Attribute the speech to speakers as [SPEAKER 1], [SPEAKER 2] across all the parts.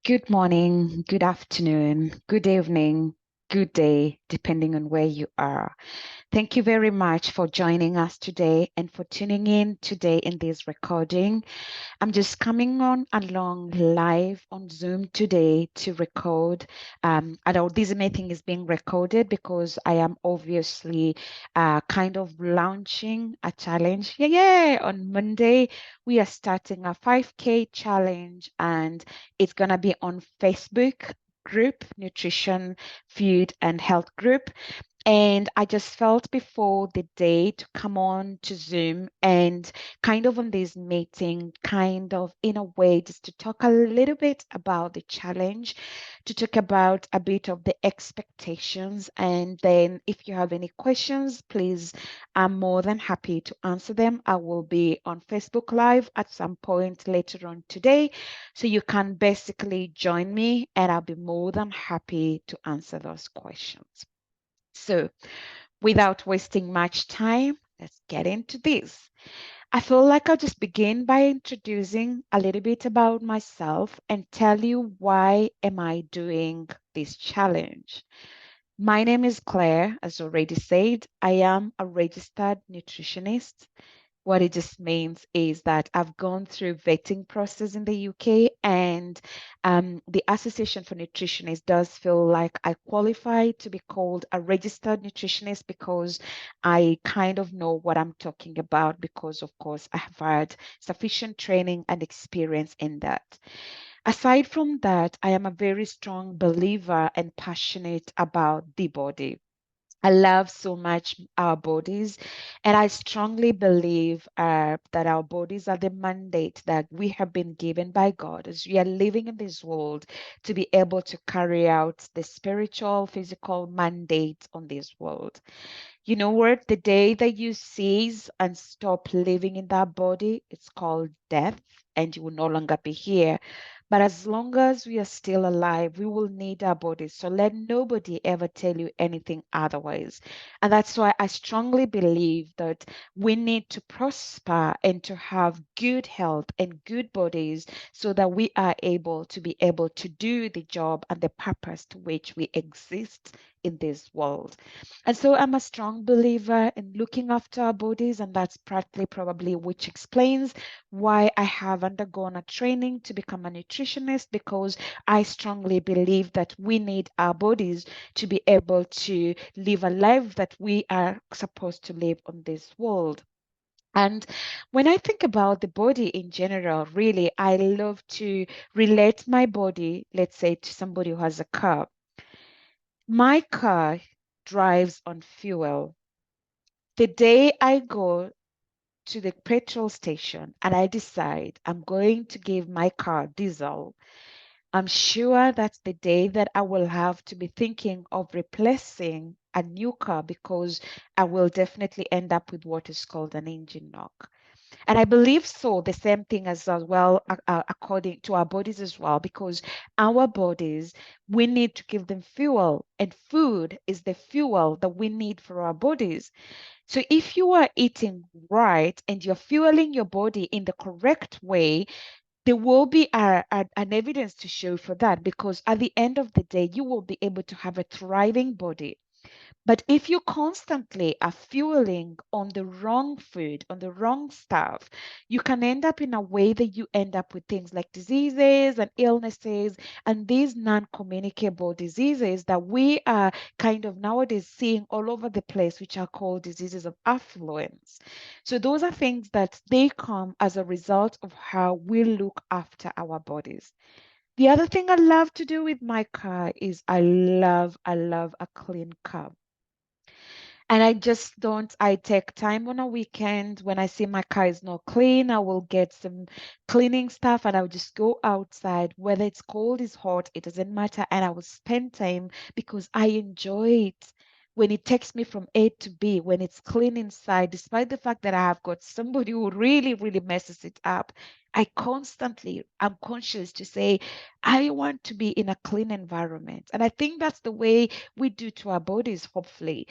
[SPEAKER 1] Good morning, good afternoon, good evening, good day, depending on where you are. Thank you very much for joining us today and for tuning in today in this recording. I'm just coming on along live on Zoom today to record. I know this meeting is being recorded because I am obviously kind of launching a challenge. Yeah, on Monday, we are starting a 5K challenge and it's going to be on Facebook group, nutrition, food, and health group. And I just felt before the day to come on to Zoom and kind of on this meeting, kind of in a way, just to talk a little bit about the challenge, to talk about a bit of the expectations. And then if you have any questions, please, I'm more than happy to answer them. I will be on Facebook Live at some point later on today. So you can basically join me and I'll be more than happy to answer those questions. So, without wasting much time, let's get into this. I feel like I'll just begin by introducing a little bit about myself and tell you why am I doing this challenge. My name is Claire, as already said. I am a registered nutritionist. What it just means is that I've gone through vetting process in the UK, and the Association for Nutritionists does feel like I qualify to be called a registered nutritionist because I kind of know what I'm talking about because, of course, I have had sufficient training and experience in that. Aside from that, I am a very strong believer and passionate about the body. I love so much our bodies, and I strongly believe that our bodies are the mandate that we have been given by God as we are living in this world to be able to carry out the spiritual, physical mandate on this world. You know what? The day that you cease and stop living in that body, it's called death, and you will no longer be here. But as long as we are still alive, we will need our bodies. So let nobody ever tell you anything otherwise. And that's why I strongly believe that we need to prosper and to have good health and good bodies so that we are able to be able to do the job and the purpose to which we exist in this world. And so I'm a strong believer in looking after our bodies, and that's partly probably which explains why I have undergone a training to become a nutritionist, because I strongly believe that we need our bodies to be able to live a life that we are supposed to live on this world. And when I think about the body in general, really, I love to relate my body, let's say, to somebody who has a car. My car drives on fuel. The day I go to the petrol station and I decide I'm going to give my car diesel, I'm sure that's the day that I will have to be thinking of replacing a new car because I will definitely end up with what is called an engine knock. And I believe so, the same thing as well, according to our bodies as well, because our bodies, we need to give them fuel, and food is the fuel that we need for our bodies. So if you are eating right and you're fueling your body in the correct way, there will be an evidence to show for that, because at the end of the day, you will be able to have a thriving body. But if you constantly are fueling on the wrong food, on the wrong stuff, you can end up in a way that you end up with things like diseases and illnesses and these non-communicable diseases that we are kind of nowadays seeing all over the place, which are called diseases of affluence. So those are things that they come as a result of how we look after our bodies. The other thing I love to do with my car is I love a clean car. And I just don't, I take time on a weekend when I see my car is not clean, I will get some cleaning stuff and I'll just go outside, whether it's cold, it's hot, it doesn't matter. And I will spend time because I enjoy it. When it takes me from A to B, when it's clean inside, despite the fact that I have got somebody who really, really messes it up, I constantly am conscious to say, I want to be in a clean environment. And I think that's the way we do to our bodies, hopefully.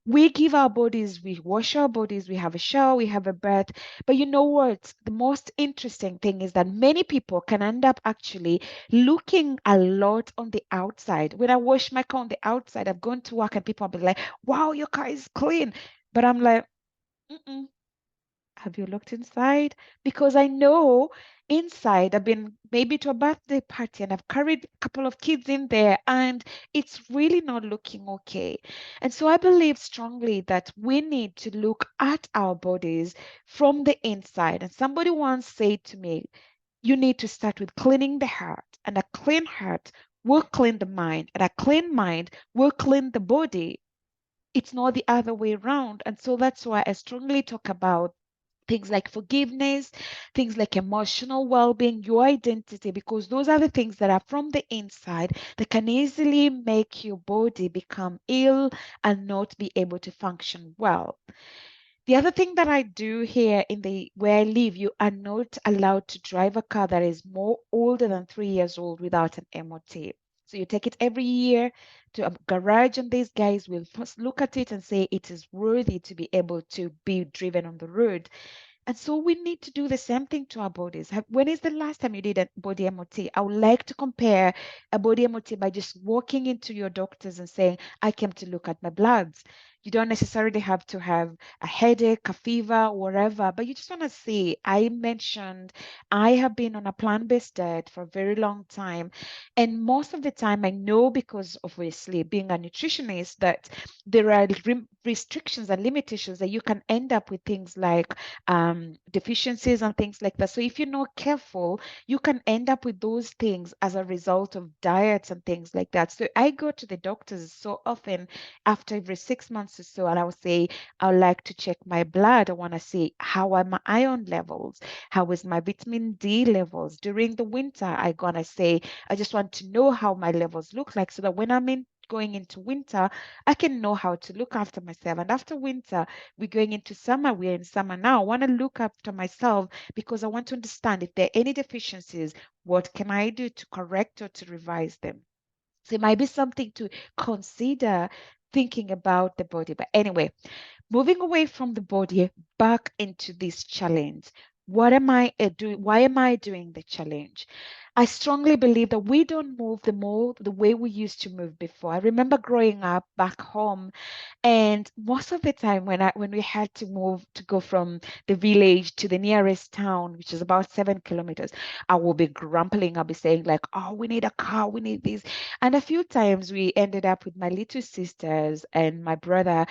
[SPEAKER 1] We give our bodies, we wash our bodies, we have a shower, we have a bath. But you know what? The most interesting thing is that many people can end up actually looking a lot on the outside. When I wash my car on the outside, I've gone to work and people will be like, wow, your car is clean. But I'm like, mm-mm. Have you looked inside? Because I know inside I've been maybe to a birthday party and I've carried a couple of kids in there and it's really not looking okay. And so I believe strongly that we need to look at our bodies from the inside. And somebody once said to me, you need to start with cleaning the heart, and a clean heart will clean the mind, and a clean mind will clean the body. It's not the other way around. And so that's why I strongly talk about things like forgiveness, things like emotional well being, your identity, because those are the things that are from the inside that can easily make your body become ill and not be able to function well. The other thing that I do here in the where I live, you are not allowed to drive a car that is more older than 3 years old without an MOT. So you take it every year to a garage, and these guys will first look at it and say it is worthy to be able to be driven on the road. And so we need to do the same thing to our bodies. When is the last time you did a body MOT? I would like to compare a body MOT by just walking into your doctors and saying, I came to look at my bloods. You don't necessarily have to have a headache, a fever, whatever, but you just want to see. I mentioned I have been on a plant-based diet for a very long time. And most of the time, I know because obviously being a nutritionist that there are restrictions and limitations that you can end up with things like deficiencies and things like that. So if you're not careful, you can end up with those things as a result of diets and things like that. So I go to the doctors so often after every 6 months or so, and I will say, I would like to check my blood. I want to see how are my iron levels, how is my vitamin D levels. During the winter, I gonna say, I just want to know how my levels look like so that when I'm in going into winter, I can know how to look after myself. And after winter, we're going into summer. We're in summer now. I want to look after myself because I want to understand if there are any deficiencies, what can I do to correct or to revise them? So it might be something to consider thinking about the body. But anyway, moving away from the body back into this challenge. What am I doing? Why am I doing the challenge? I strongly believe that we don't move the way we used to move before. I remember growing up back home, and most of the time when we had to move to go from the village to the nearest town, which is about 7 kilometers, I will be grumbling. I'll be saying like, oh, we need a car, we need this. And a few times we ended up with my little sisters and my brother.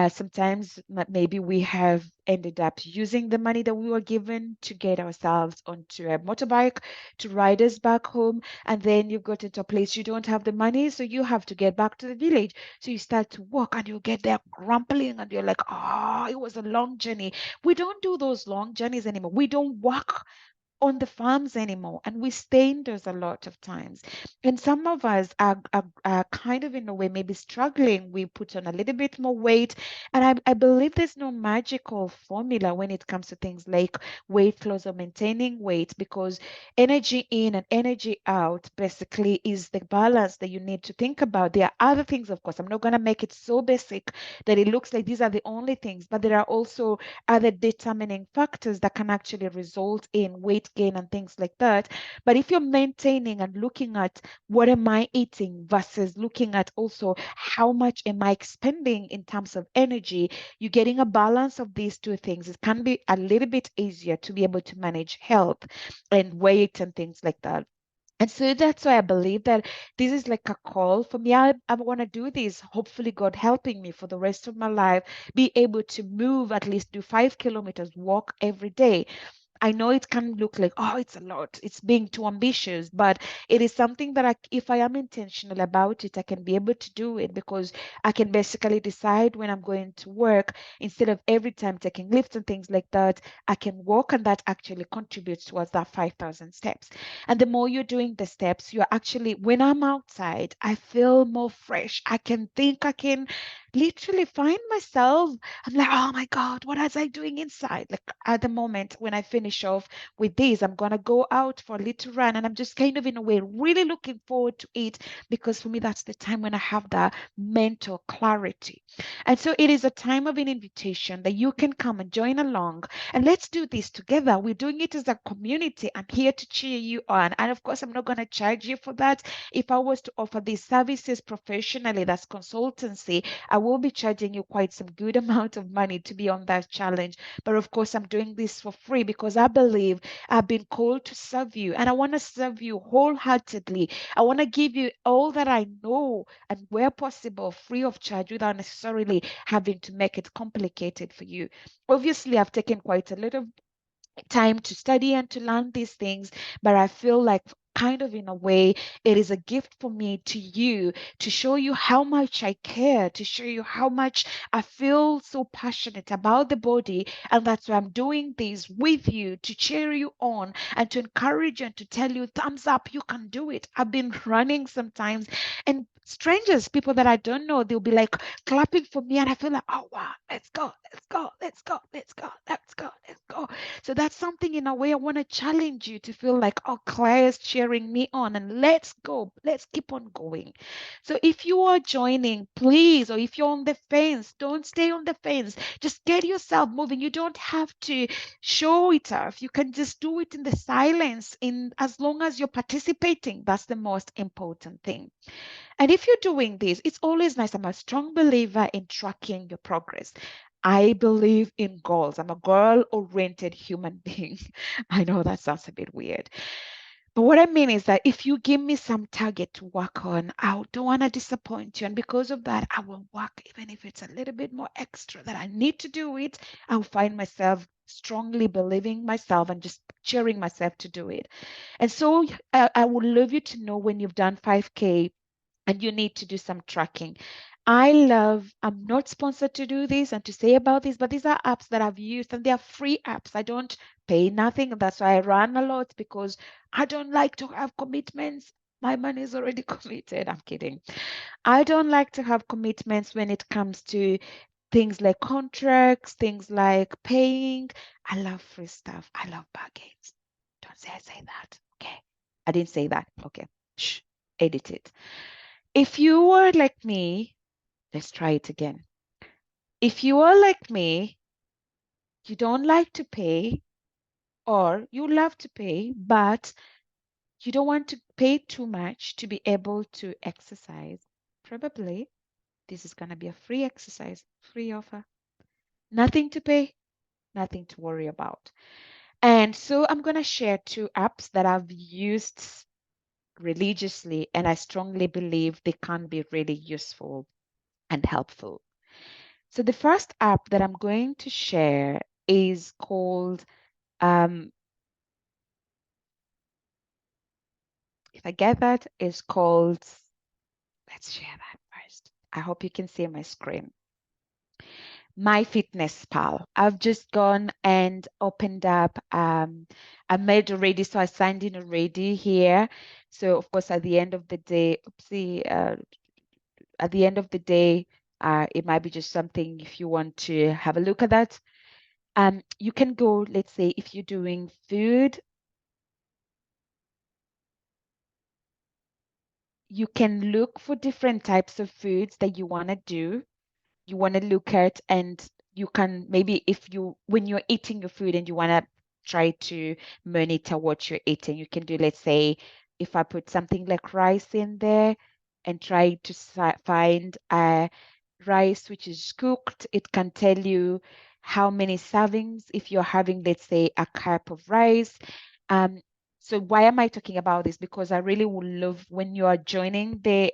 [SPEAKER 1] Sometimes maybe we have ended up using the money that we were given to get ourselves onto a motorbike to ride us back home. And then you've got into a place you don't have the money, so you have to get back to the village. So you start to walk and you get there grumbling and you're like, oh, it was a long journey. We don't do those long journeys anymore. We don't walk on the farms anymore, and we stay indoors a lot of times. And some of us are kind of in a way maybe struggling. We put on a little bit more weight, and I believe there's no magical formula when it comes to things like weight loss or maintaining weight, because energy in and energy out basically is the balance that you need to think about. There are other things, of course. I'm not going to make it so basic that it looks like these are the only things, but there are also other determining factors that can actually result in weight gain and things like that. But if you're maintaining and looking at what am I eating versus looking at also how much am I expending in terms of energy, you're getting a balance of these two things. It can be a little bit easier to be able to manage health and weight and things like that. And so that's why I believe that this is like a call for me. I want to do this, hopefully, God helping me for the rest of my life, be able to move, at least do 5 kilometers, walk every day. I know it can look like, oh, it's a lot, it's being too ambitious, but it is something that if I am intentional about it, I can be able to do it because I can basically decide when I'm going to work instead of every time taking lifts and things like that. I can walk, and that actually contributes towards that 5,000 steps. And the more you're doing the steps, you're actually, when I'm outside, I feel more fresh. I can think, I can literally find myself, I'm like, oh my God, what was I doing inside? Like at the moment when I finish off with this, I'm gonna go out for a little run, and I'm just kind of in a way really looking forward to it, because for me that's the time when I have that mental clarity. And so it is a time of an invitation that you can come and join along, and let's do this together. We're doing it as a community. I'm here to cheer you on, and of course I'm not going to charge you for that. If I was to offer these services professionally, that's consultancy, I will be charging you quite some good amount of money to be on that challenge. But of course, I'm doing this for free because I believe I've been called to serve you, and I want to serve you wholeheartedly. I want to give you all that I know, and where possible, free of charge, without necessarily having to make it complicated for you. Obviously, I've taken quite a little time to study and to learn these things, but I feel like kind of in a way it is a gift for me to you, to show you how much I care, to show you how much I feel so passionate about the body, and that's why I'm doing this with you, to cheer you on and to encourage you and to tell you, thumbs up, you can do it. I've been running sometimes, and strangers, people that I don't know, they'll be like clapping for me, and I feel like, oh wow, let's go, let's go, let's go, let's go, let's go, let's go. So that's something in a way I want to challenge you to feel like, oh, Claire is cheering me on, and let's go. Let's keep on going. So if you are joining, please, or if you're on the fence, don't stay on the fence. Just get yourself moving. You don't have to show it off. You can just do it in the silence, in as long as you're participating. That's the most important thing. And if you're doing this, it's always nice. I'm a strong believer in tracking your progress. I believe in goals. I'm a goal-oriented human being. I know that sounds a bit weird. But what I mean is that if you give me some target to work on, I don't want to disappoint you. And because of that, I will work, even if it's a little bit more extra that I need to do it. I'll find myself strongly believing myself and just cheering myself to do it. And so I would love you to know when you've done 5K and you need to do some tracking. I'm not sponsored to do this and to say about this, but these are apps that I've used, and they are free apps. I don't pay nothing. That's why I run a lot, because I don't like to have commitments. My money is already committed. I'm kidding. I don't like to have commitments when it comes to things like contracts, things like paying. I love free stuff. I love bargains. Don't say I say that. Okay. I didn't say that. Okay. Shh. Edit it. If you are like me, let's try it again. If you are like me, you don't like to pay, or you love to pay, but you don't want to pay too much to be able to exercise, probably this is going to be a free exercise, free offer. Nothing to pay, nothing to worry about. And so I'm going to share two apps that I've used religiously, and I strongly believe they can be really useful and helpful. So the first app that I'm going to share is called, if I get that, is called, let's share that first. I hope you can see my screen. My Fitness Pal. I've just gone and opened up, I made already, so I signed in already here. So of course, at the end of the day, oopsie, at the end of the day, it might be just something if you want to have a look at that. You can go, let's say, if you're doing food, you can look for different types of foods that you want to do. You want to look at, and you can maybe, if you, when you're eating your food and you want to try to monitor what you're eating, you can do, let's say, if I put something like rice in there and try to find a rice which is cooked, it can tell you how many servings if you're having, let's say, a cup of rice. Um, so why am I talking about this? Because I really would love when you are joining this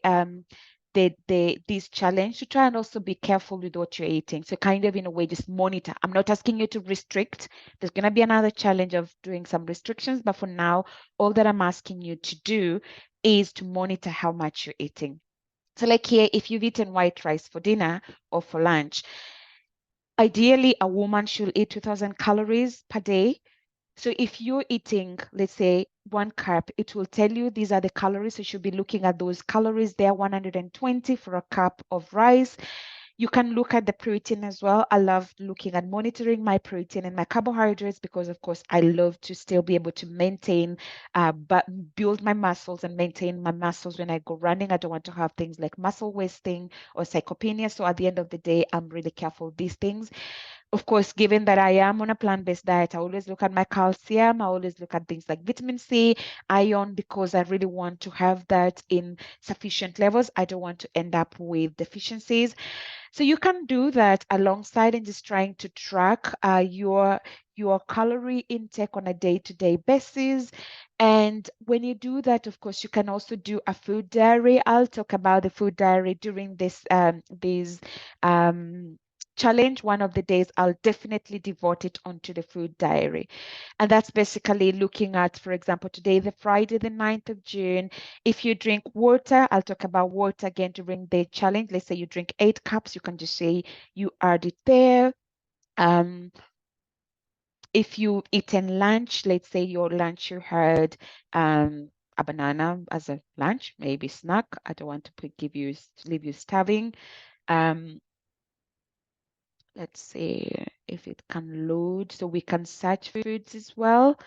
[SPEAKER 1] challenge to try and also be careful with what you're eating. So kind of in a way, just monitor. I'm not asking you to restrict. There's going to be another challenge of doing some restrictions, but for now, all that I'm asking you to do is to monitor how much you're eating. So like here, if you've eaten white rice for dinner or for lunch, ideally a woman should eat 2,000 calories per day. So if you're eating, let's say, 1 cup, it will tell you these are the calories. So you should be looking at those calories there, 120 for a cup of rice. You can look at the protein as well. I love looking at monitoring my protein and my carbohydrates because, of course, I love to still be able to maintain, but build my muscles and maintain my muscles when I go running. I don't want to have things like muscle wasting or sarcopenia. So at the end of the day, I'm really careful of these things. Of course, given that I am on a plant-based diet, I always look at my calcium. I always look at things like vitamin C, iron, because I really want to have that in sufficient levels. I don't want to end up with deficiencies. So you can do that alongside and just trying to track your calorie intake on a day-to-day basis. And when you do that, of course, you can also do a food diary. I'll talk about the food diary during this challenge. One of the days, I'll definitely devote it onto the food diary. And that's basically looking at, for example, today, the Friday, the 9th of June. If you drink water, I'll talk about water again during the challenge. Let's say you drink 8 cups, you can just say you add it there. Um, if you eaten lunch, let's say your lunch you had a banana as a lunch, maybe snack. I don't want to leave you starving. Um, let's see if it can load, so we can search foods as well.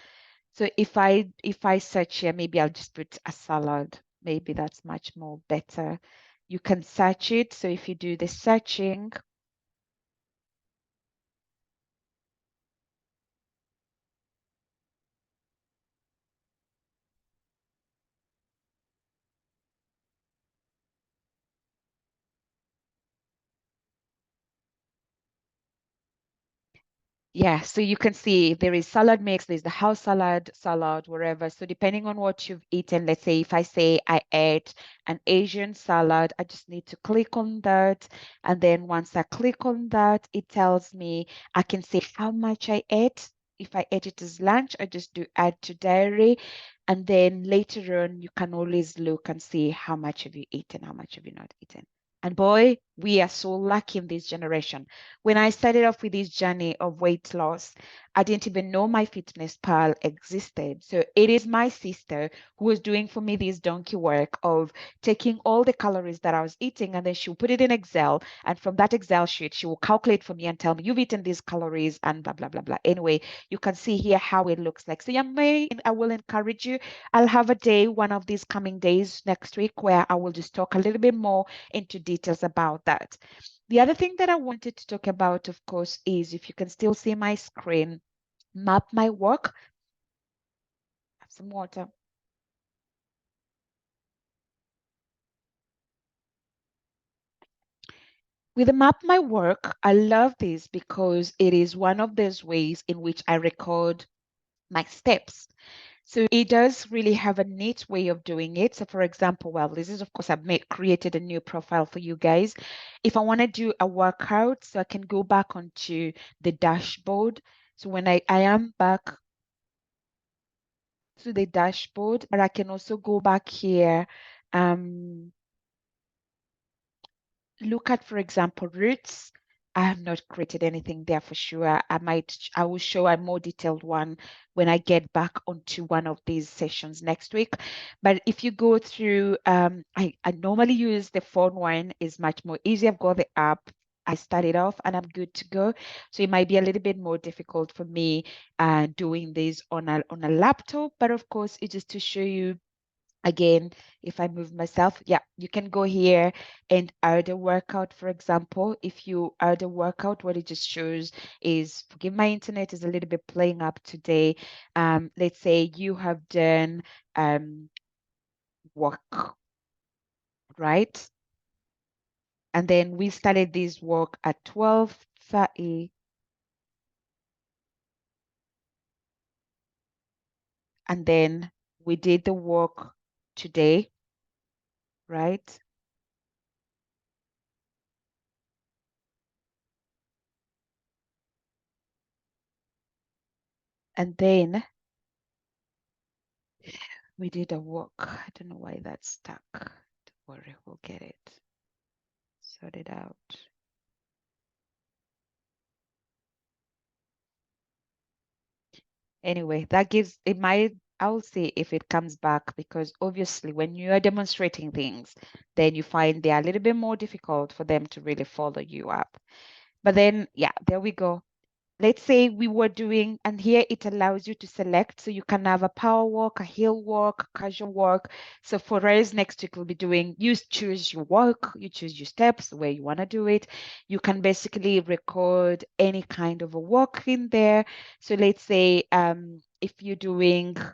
[SPEAKER 1] So if I search here, maybe I'll just put a salad. Maybe that's much more better. You can search it. So if you do the searching, yeah, so you can see there is salad mix, there's the house salad, wherever. So depending on what you've eaten, let's say if I say I ate an Asian salad, I just need to click on that. And then once I click on that, it tells me I can say how much I ate. If I ate it as lunch, I just do add to diary. And then later on, you can always look and see how much have you eaten, how much have you not eaten. And boy, we are so lucky in this generation. When I started off with this journey of weight loss, I didn't even know my fitness pal existed. So it is my sister who was doing for me this donkey work of taking all the calories that I was eating, and then she'll put it in Excel. And from that Excel sheet, she will calculate for me and tell me, you've eaten these calories and blah, blah, blah, blah. Anyway, you can see here how it looks like. So I will encourage you. I'll have a day, one of these coming days next week, where I will just talk a little bit more into details about that. The other thing that I wanted to talk about, of course, is if you can still see my screen, map my work. Have some water. With the map my work, I love this because it is one of those ways in which I record my steps. So it does really have a neat way of doing it. So for example, well, this is, of course, created a new profile for you guys. If I want to do a workout, so I can go back onto the dashboard. So when I am back to the dashboard, but I can also go back here, um, look at, for example, roots. I have not created anything there for sure. I will show a more detailed one when I get back onto one of these sessions next week. But if you go through, I normally use the phone one, is much more easy. I've got the app. I started off and I'm good to go. So it might be a little bit more difficult for me doing this on a laptop. But of course, it's just to show you again, if I move myself, yeah, you can go here and add a workout, for example. If you add a workout, what it just shows is, forgive my internet is a little bit playing up today. Let's say you have done work, right? And then we started this work at 12:30, and then we did the work today, right? And then we did a work. I don't know why that's stuck. Don't worry, we'll get it. Sort it out. Anyway, that gives it might I'll see if it comes back, because obviously when you are demonstrating things, then you find they are a little bit more difficult for them to really follow you up. But then, yeah, there we go. Let's say we were doing, and here it allows you to select, so you can have a power walk, a hill walk, a casual walk. So for us, next week we'll be doing, you choose your walk, you choose your steps, where you want to do it. You can basically record any kind of a walk in there. So let's say if you're doing, I'm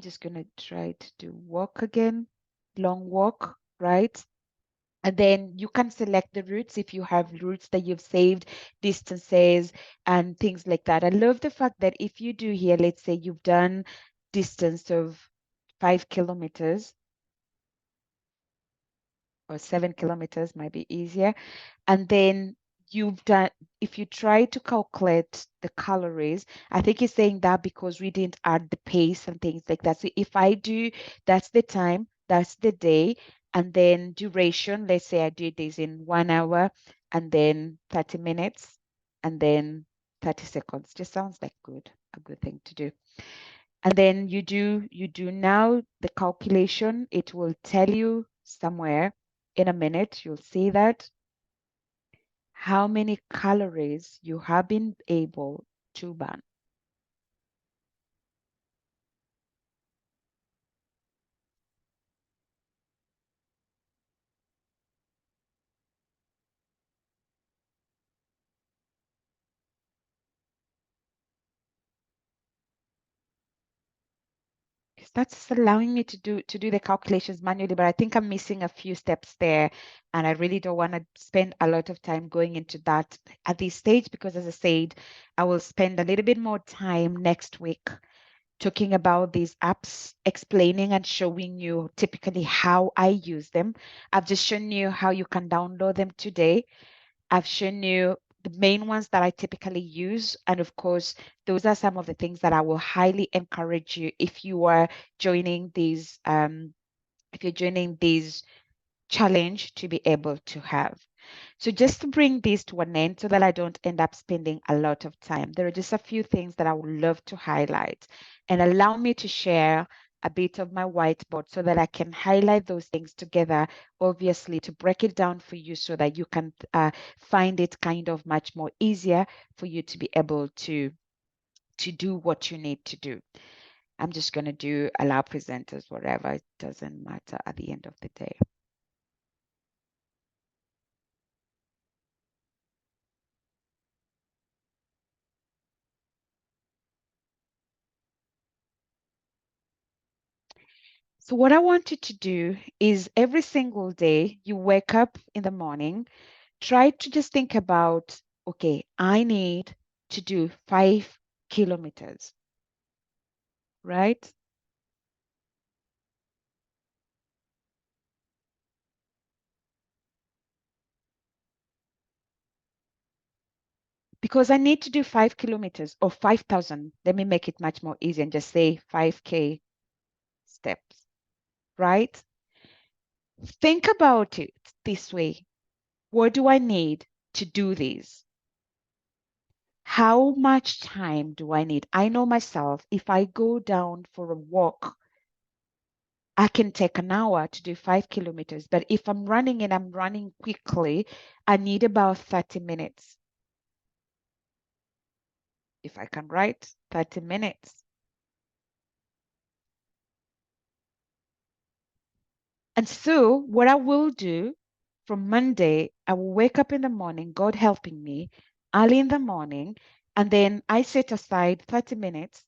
[SPEAKER 1] just gonna try to do walk again, long walk, right? And then you can select the routes if you have routes that you've saved, distances, and things like that. I love the fact that if you do here, let's say you've done distance of 5 kilometers or 7 kilometers, might be easier. And then you've done, if you try to calculate the calories, I think it's saying that because we didn't add the pace and things like that. So if I do, that's the time, that's the day, and then duration, let's say I do this in 1 hour and then 30 minutes and then 30 seconds. Just sounds like a good thing to do. And then you do now the calculation. It will tell you somewhere in a minute, you'll see that how many calories you have been able to burn. Because that's allowing me to do the calculations manually, but I think I'm missing a few steps there, and I really don't want to spend a lot of time going into that at this stage, because as I said, I will spend a little bit more time next week talking about these apps, explaining and showing you typically how I use them. I've just shown you how you can download them today. I've shown you the main ones that I typically use. And of course, those are some of the things that I will highly encourage you if you are joining these, if you're joining these challenge to be able to have. So just to bring this to an end so that I don't end up spending a lot of time, there are just a few things that I would love to highlight, and allow me to share a bit of my whiteboard so that I can highlight those things together, obviously to break it down for you so that you can find it kind of much more easier for you to be able to do what you need to do. I'm just going to do allow presenters, whatever, it doesn't matter at the end of the day. So what I want you to do is every single day you wake up in the morning, try to just think about, okay, I need to do 5 kilometers, right? Because I need to do 5 kilometers or 5,000. Let me make it much more easy and just say 5K steps, right? Think about it this way. What do I need to do this? How much time do I need? I know myself, if I go down for a walk, I can take an hour to do 5 kilometers. But if I'm running and I'm running quickly, I need about 30 minutes. If I can write 30 minutes. And so what I will do from Monday, I will wake up in the morning, God helping me, early in the morning, and then I set aside 30 minutes,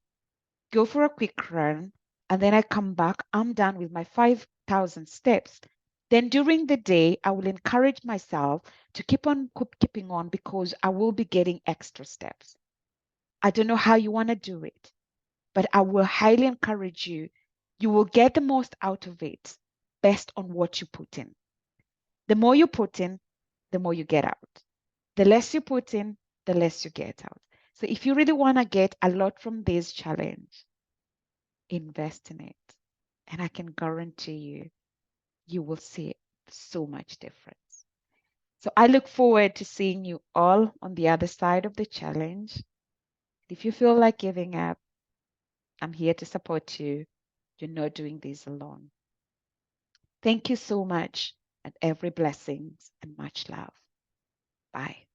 [SPEAKER 1] go for a quick run, and then I come back. I'm done with my 5,000 steps. Then during the day, I will encourage myself to keep on keeping on, because I will be getting extra steps. I don't know how you want to do it, but I will highly encourage you. You will get the most out of it based on what you put in. The more you put in, the more you get out. The less you put in, the less you get out. So if you really want to get a lot from this challenge, invest in it. And I can guarantee you, you will see so much difference. So I look forward to seeing you all on the other side of the challenge. If you feel like giving up, I'm here to support you. You're not doing this alone. Thank you so much, and every blessings and much love. Bye.